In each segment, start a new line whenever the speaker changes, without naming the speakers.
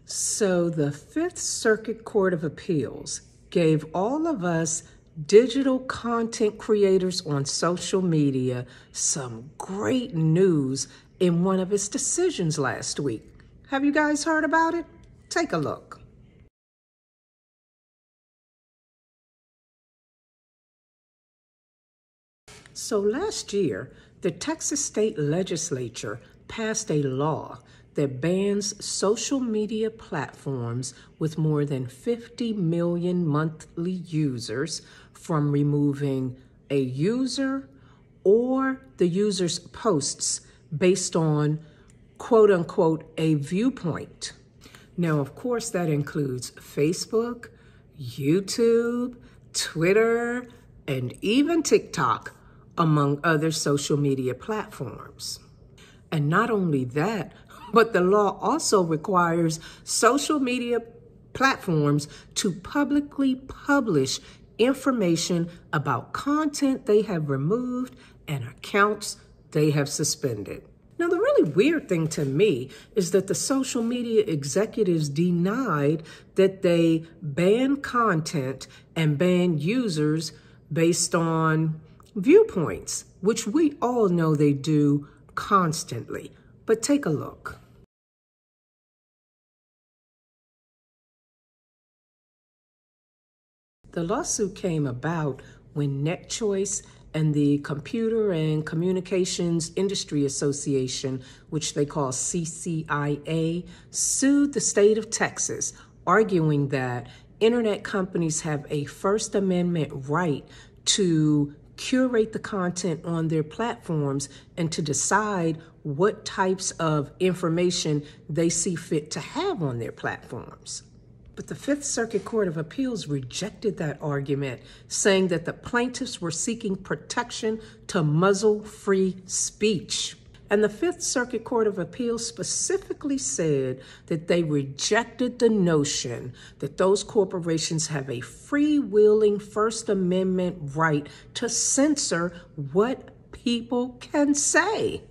So the Fifth Circuit Court of Appeals gave all of us digital content creators on social media some great news in one of its decisions last week. Have you guys heard about it? Take a look. So last year, the Texas State Legislature passed a law that bans social media platforms with more than 50 million monthly users from removing a user or the user's posts based on, quote unquote, a viewpoint. Now, of course, that includes Facebook, YouTube, Twitter, and even TikTok, among other social media platforms. And not only that, but the law also requires social media platforms to publicly publish information about content they have removed and accounts they have suspended. Now, the really weird thing to me is that the social media executives denied that they ban content and ban users based on viewpoints, which we all know they do constantly. But take a look. The lawsuit came about when NetChoice and the Computer and Communications Industry Association, which they call CCIA, sued the state of Texas, arguing that internet companies have a First Amendment right to curate the content on their platforms and to decide what types of information they see fit to have on their platforms. But the Fifth Circuit Court of Appeals rejected that argument, saying that the plaintiffs were seeking protection to muzzle free speech. And the Fifth Circuit Court of Appeals specifically said that they rejected the notion that those corporations have a freewheeling First Amendment right to censor what people can say.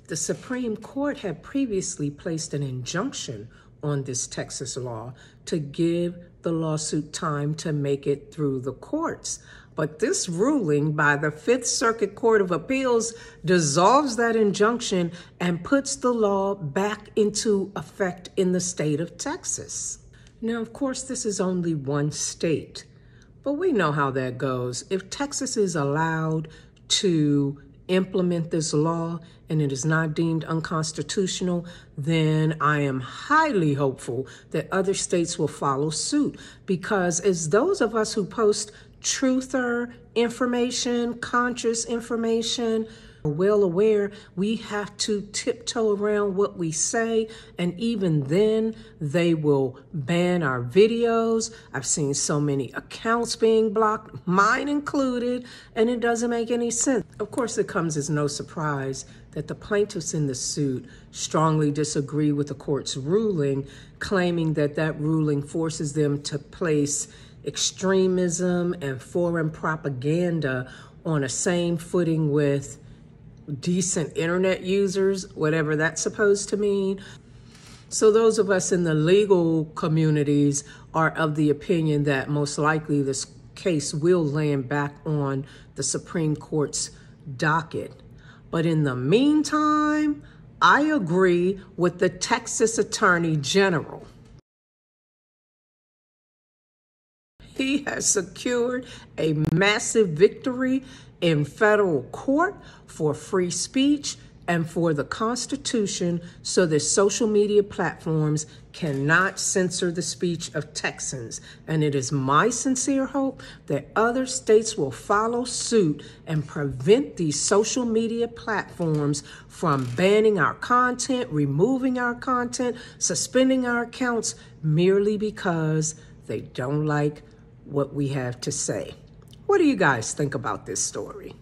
The Supreme Court had previously placed an injunction on this Texas law to give the lawsuit time to make it through the courts. But this ruling by the Fifth Circuit Court of Appeals dissolves that injunction and puts the law back into effect in the state of Texas. Now, of course, this is only one state, but we know how that goes. If Texas is allowed to implement this law and it is not deemed unconstitutional, then I am highly hopeful that other states will follow suit, because as those of us who post truther information, conscious information, are well aware, we have to tiptoe around what we say, and even then they will ban our videos. I've seen so many accounts being blocked, mine included, and it doesn't make any sense. Of course, it comes as no surprise that the plaintiffs in the suit strongly disagree with the court's ruling, claiming that that ruling forces them to place extremism and foreign propaganda on a same footing with decent internet users, whatever that's supposed to mean. So those of us in the legal communities are of the opinion that most likely this case will land back on the Supreme Court's docket. But in the meantime, I agree with the Texas Attorney General. He has secured a massive victory in federal court for free speech and for the Constitution, so that social media platforms cannot censor the speech of Texans. And it is my sincere hope that other states will follow suit and prevent these social media platforms from banning our content, removing our content, suspending our accounts merely because they don't like what we have to say. What do you guys think about this story?